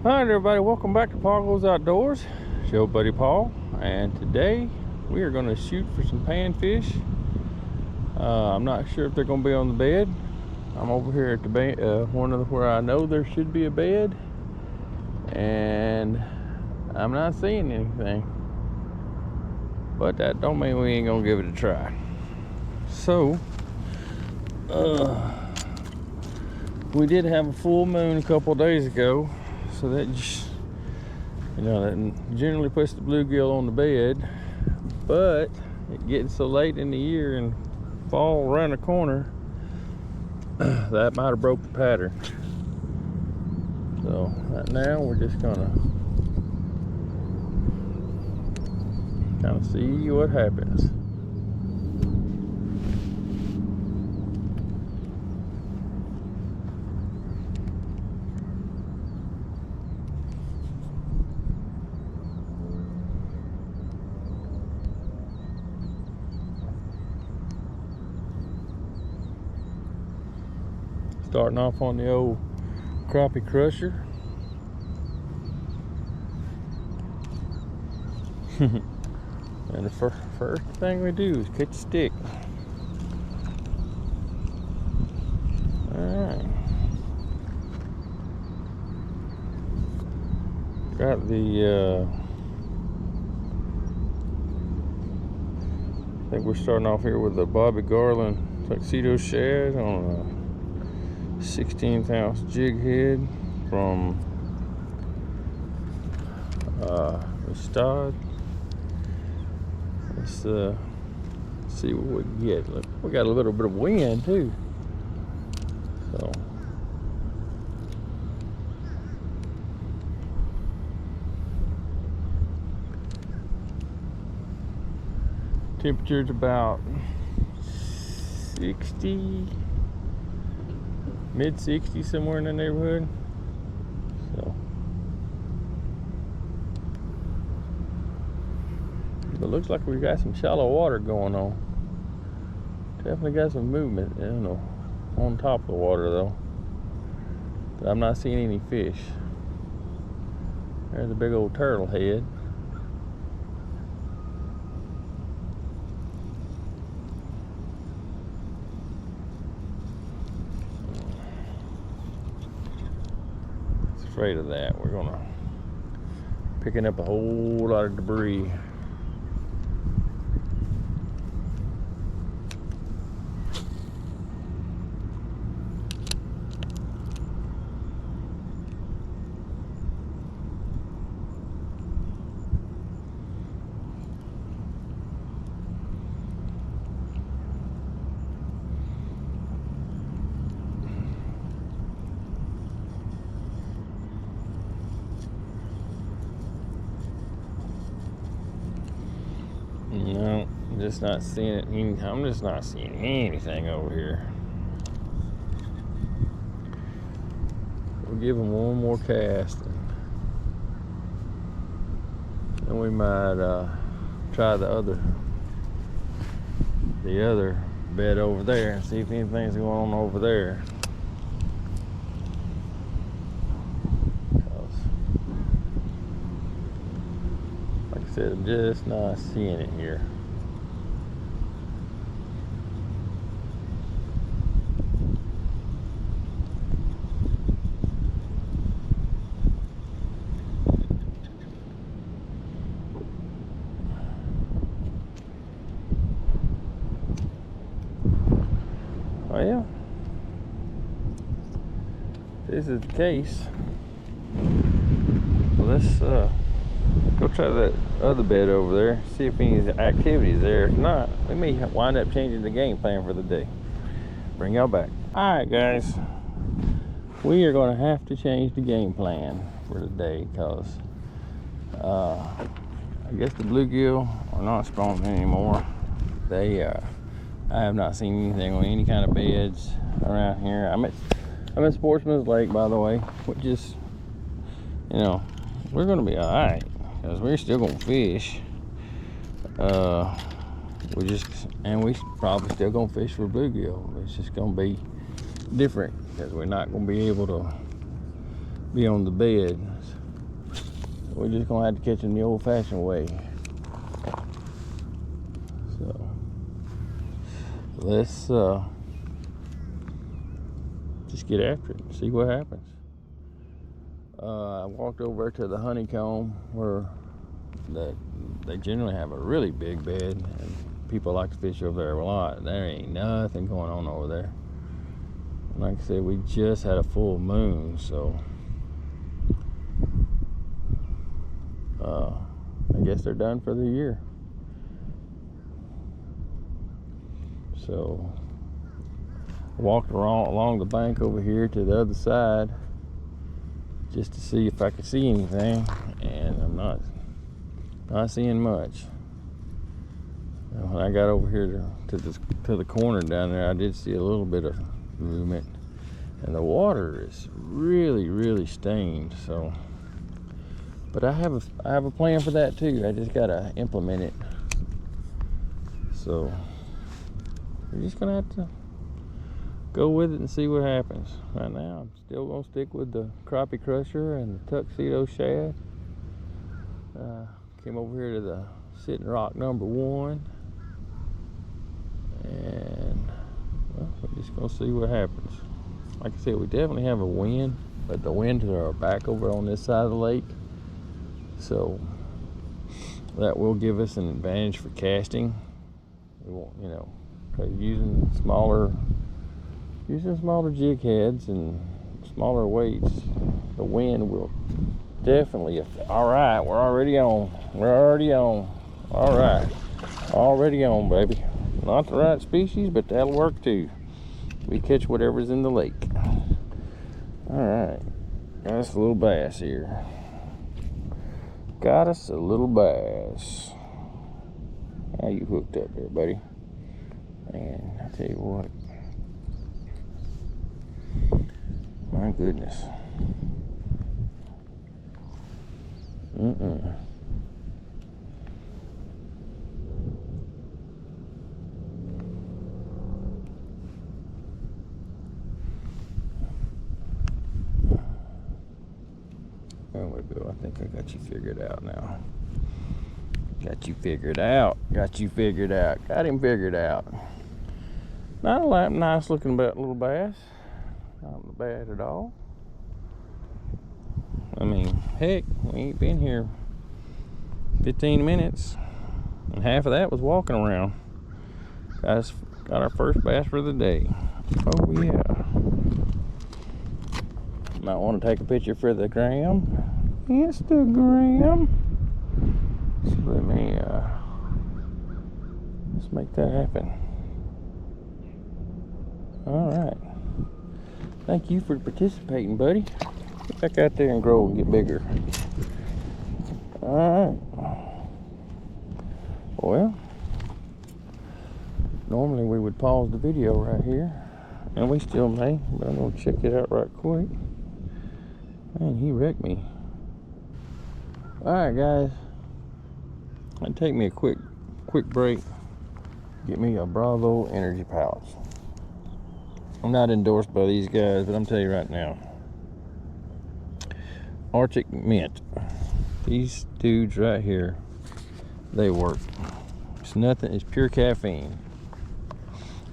Alright everybody, welcome back to Paul Goes Outdoors. It's your buddy Paul, and today we are going to shoot for some panfish. I'm not sure if they're going to be on the bed. I'm over here at the bed, where I know there should be a bed, and I'm not seeing anything. But that don't mean we ain't going to give it a try. So, we did have a full moon a couple days ago. So that just, that generally puts the bluegill on the bed, but it getting so late in the year and fall around the corner, that might have broke the pattern. So right now we're just gonna kind of see what happens. Starting off on the old crappie crusher. And the first thing we do is catch a stick. Alright. Got the I think we're starting off here with the Bobby Garland tuxedo shad on a 16th ounce jig head from Stod. Let's see what we can get. Look, we got a little bit of wind too, so temperature's about 60, mid 60s, somewhere in the neighborhood. So, but looks like we got some shallow water going on. Definitely got some movement, on top of the water though. But I'm not seeing any fish. There's a big old turtle head. Afraid of that. We're gonna picking up a whole lot of debris. No, I'm just not seeing it. I'm just not seeing anything over here. We'll give them one more cast, and then we might try the other bed over there and see if anything's going on over there. I'm just not seeing it here. Well, this is the case. Well, let's go try that other bed over there, see if any activity is there. If not, we may wind up changing the game plan for the day. Bring y'all back. Alright guys, we are going to have to change the game plan for the day because I guess the bluegill are not spawning anymore. They I have not seen anything on any kind of beds around here. I'm at Sportsman's Lake, by the way, which is, we're going to be alright because we're still going to fish. We probably still going to fish for bluegill. It's just going to be different because we're not going to be able to be on the bed. So we're just gonna have to catch them the old-fashioned way. So let's just get after it and see what happens. I walked over to the honeycomb where they generally have a really big bed, and people like to fish over there a lot. There ain't nothing going on over there. Like I said, we just had a full moon, so I guess they're done for the year. So I walked along the bank over here to the other side just to see if I could see anything, and I'm not seeing much. When I got over here to the corner down there, I did see a little bit of movement, and the water is really stained. So, but I have a plan for that too. I just gotta implement it. So we're just gonna have to go with it and see what happens. Right now, I'm still gonna stick with the crappie crusher and the tuxedo shad. Came over here to the sitting rock number 1, and well, we're just gonna see what happens. Like I said, we definitely have a wind, but the winds are back over on this side of the lake, so that will give us an advantage for casting. We won't, because using smaller jig heads and smaller weights, the wind will definitely affect. All right, we're already on. All right, already on, baby. Not the right species, but that'll work too. We catch whatever's in the lake. All right, got us a little bass here. Got us a little bass. How you hooked up there, buddy? Man, I tell you what. My goodness. There we go. I think I got you figured out now. Got you figured out. Got him figured out. Not a nice looking little bass. Not bad at all. I mean, heck, we ain't been here 15 minutes, and half of that was walking around. Got our first bass for the day. Oh yeah. Might want to take a picture for the gram. Instagram. So let me let's make that happen. All right. Thank you for participating, buddy. Get back out there and grow and get bigger. All right. Well, normally we would pause the video right here, and we still may, but I'm gonna check it out right quick. Man, he wrecked me. All right, guys. It'll take me a quick break. Get me a Bravo energy pouch. I'm not endorsed by these guys, but I'm telling you right now, Arctic Mint, these dudes right here, they work. It's nothing, it's pure caffeine.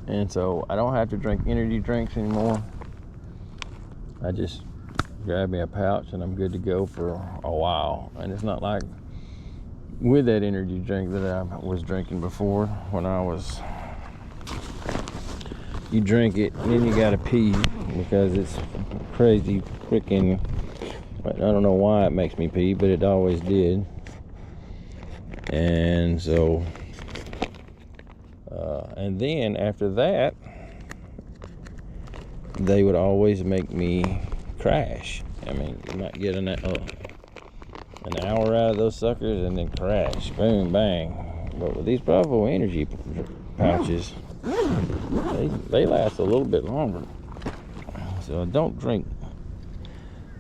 And so I don't have to drink energy drinks anymore. I just grab me a pouch and I'm good to go for a while. And it's not like with that energy drink that I was drinking before, when I was, you drink it and then you gotta pee because it's crazy freaking, I don't know why it makes me pee, but it always did. And so and then after that, they would always make me crash. I mean, you might get an hour out of those suckers and then crash, boom, bang. But with these Bravo energy pouches, they last a little bit longer. So I don't drink.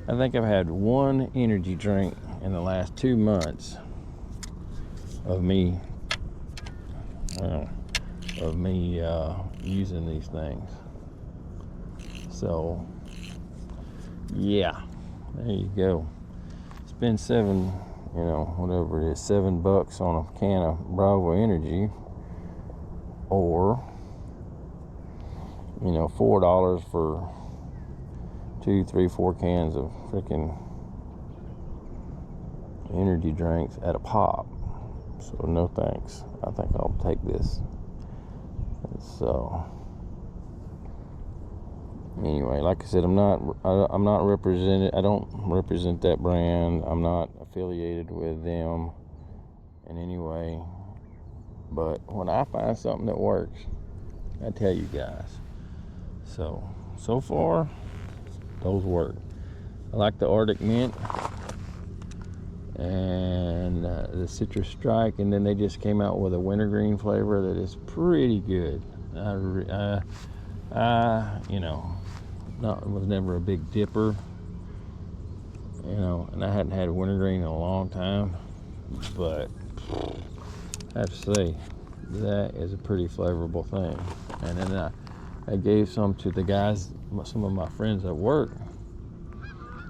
I think I've had one energy drink in the last 2 months of me using these things. So yeah, There you go. Spend whatever it is, $7 on a can of Bravo Energy, or $4 for 2, 3, 4 cans of freaking energy drinks at a pop. So no thanks. I think I'll take this. So anyway, like I said, I'm not represented. I don't represent that brand. I'm not affiliated with them in any way. But when I find something that works, I tell you guys. So far, those work. I like the Arctic Mint and the Citrus Strike, and then they just came out with a wintergreen flavor that is pretty good. Was never a big dipper, and I hadn't had wintergreen in a long time, but I have to say that is a pretty flavorful thing. And then I gave some to the guys, some of my friends at work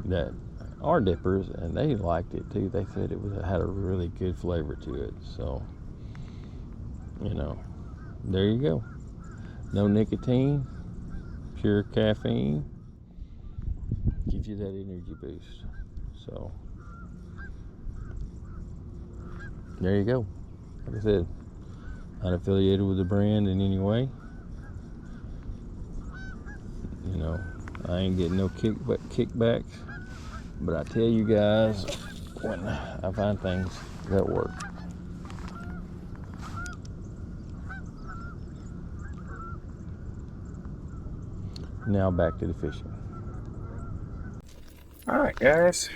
that are dippers, and they liked it too. They said it had a really good flavor to it. So there you go. No nicotine, pure caffeine, gives you that energy boost. So there you go. Like I said, not affiliated with the brand in any way. I ain't getting no kickbacks, but I tell you guys when I find things that work. Now back to the fishing. Alright guys,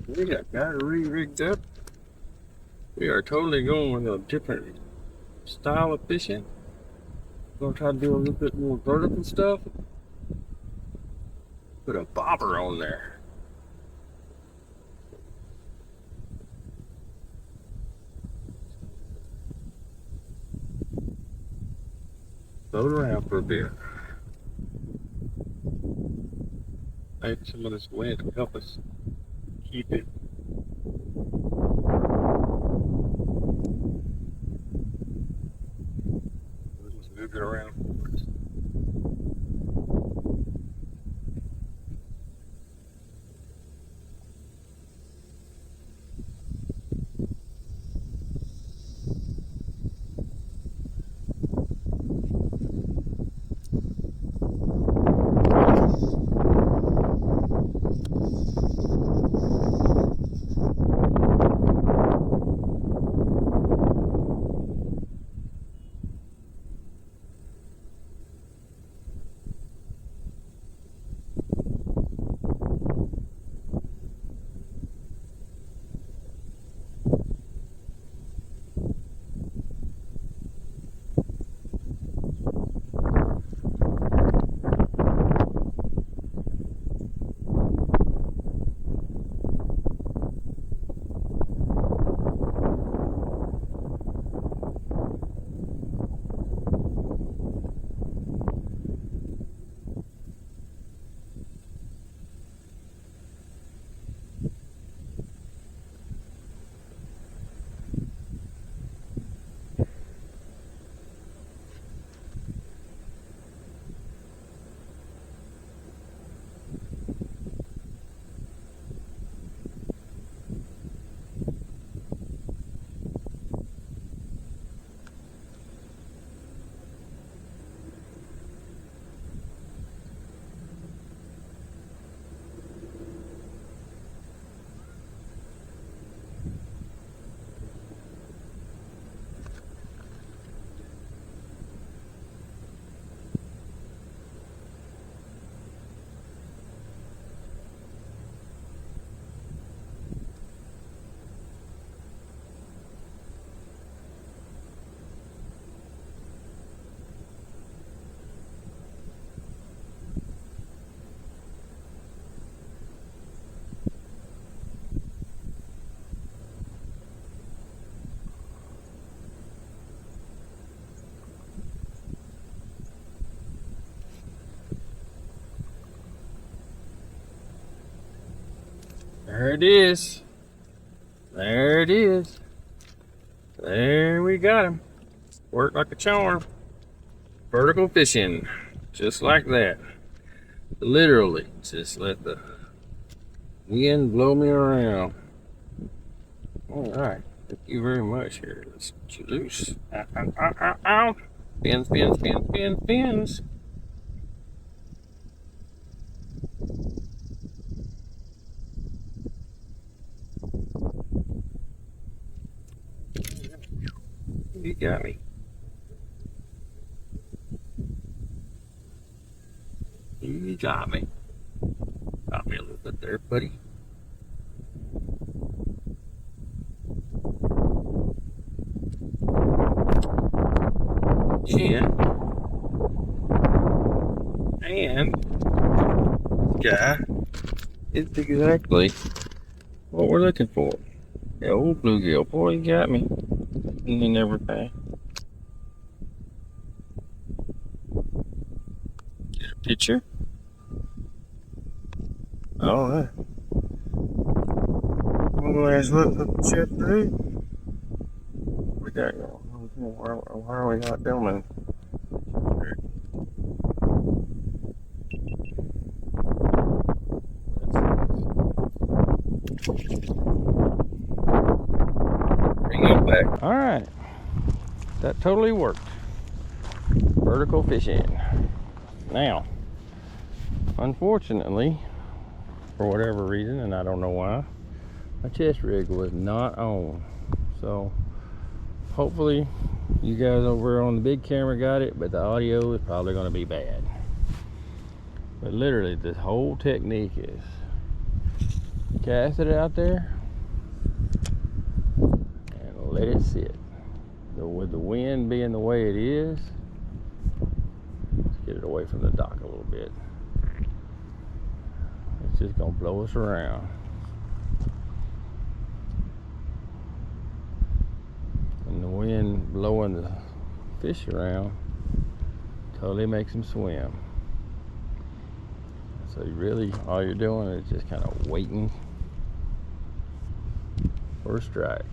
we got it re-rigged up. We are totally going with a different style of fishing. We're gonna try to do a little bit more vertical stuff. Put a bobber on there. Float around for a bit. Maybe some of this wind will help us keep it. We'll just move it around for us. There it is. There it is. There we got him. Worked like a charm. Vertical fishing. Just like that. Literally, just let the wind blow me around. All right. Thank you very much. Here, let's get you loose. Ow, ow, ow, ow, ow. Fins, fins, fins, fins, fins. You got me. You got me. Got me a little bit there, buddy. And guy is exactly what we're looking for. The old bluegill. Boy, you got me. And everything. Get a picture. All right. One last look at the chip through. We got going. Why are we not filming? Bring it back. All right. That totally worked. Vertical fishing. Now, unfortunately, for whatever reason, and I don't know why, my chest rig was not on. So hopefully you guys over on the big camera got it, but the audio is probably going to be bad. But literally, this whole technique is cast it out there and let it sit. With the wind being the way it is, let's get it away from the dock a little bit. It's just gonna blow us around. And the wind blowing the fish around totally makes them swim. So you really, all you're doing is just kind of waiting for a strike.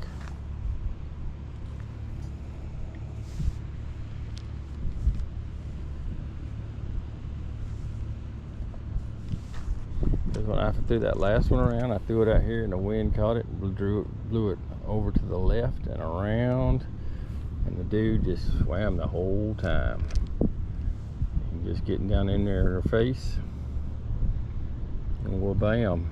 Because when I threw that last one around, I threw it out here and the wind caught it, blew it over to the left and around, and the dude just swam the whole time. And just getting down in there in her face, and well, bam.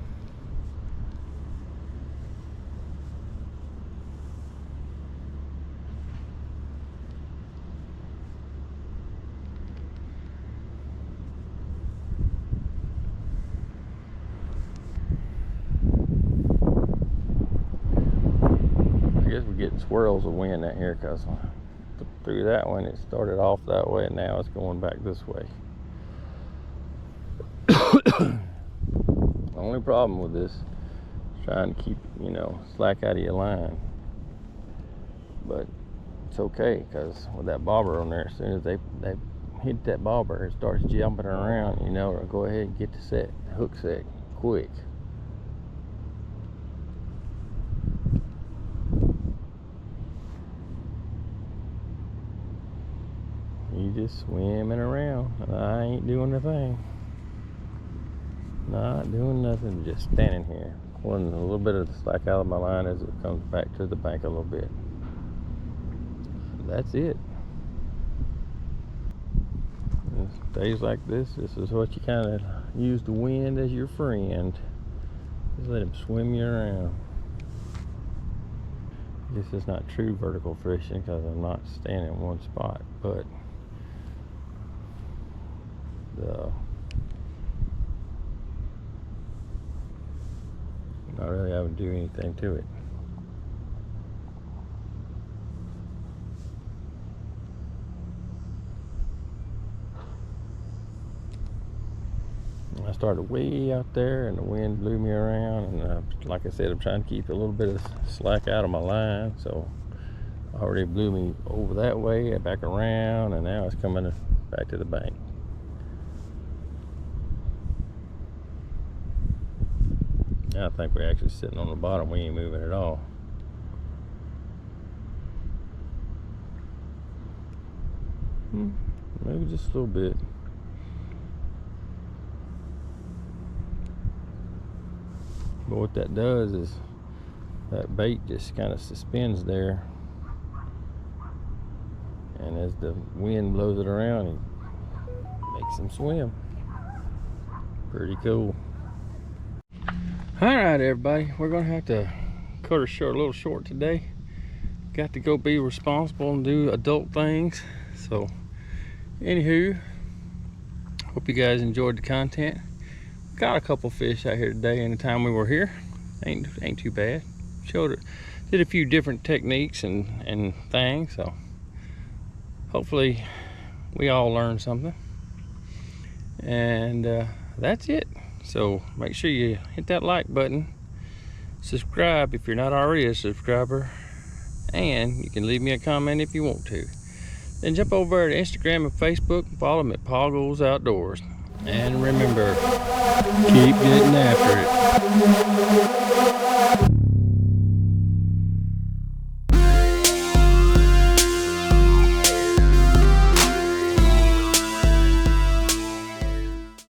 I guess we're getting swirls of wind out here because through that one it started off that way and now it's going back this way. The only problem with this is trying to keep, slack out of your line. But it's okay because with that bobber on there, as soon as they hit that bobber, it starts jumping around, go ahead and get the hook set quick. You just swimming around. I ain't doing a thing. Not doing nothing, just standing here, pulling a little bit of the slack out of my line as it comes back to the bank a little bit. That's it. Days like this is what you kind of use the wind as your friend. Just let him swim you around. This is not true vertical fishing because I'm not standing in one spot, but not really having to do anything to it. I started way out there and the wind blew me around, and like I said, I'm trying to keep a little bit of slack out of my line, so already blew me over that way and back around, and now it's coming back to the bank. I think we're actually sitting on the bottom. We ain't moving at all. Maybe just a little bit. But what that does is that bait just kind of suspends there, and as the wind blows it around, it makes them swim. Pretty cool. All right, everybody, we're gonna have to cut her short, a little short today. Got to go be responsible and do adult things. So anywho, hope you guys enjoyed the content. Got a couple fish out here today in the time we were here. Ain't too bad. Did a few different techniques and things, so hopefully we all learned something. And that's it. So make sure you hit that like button, subscribe if you're not already a subscriber, and you can leave me a comment if you want to. Then jump over to Instagram and Facebook and follow me at Paul Goes Outdoors. And remember, keep getting after it.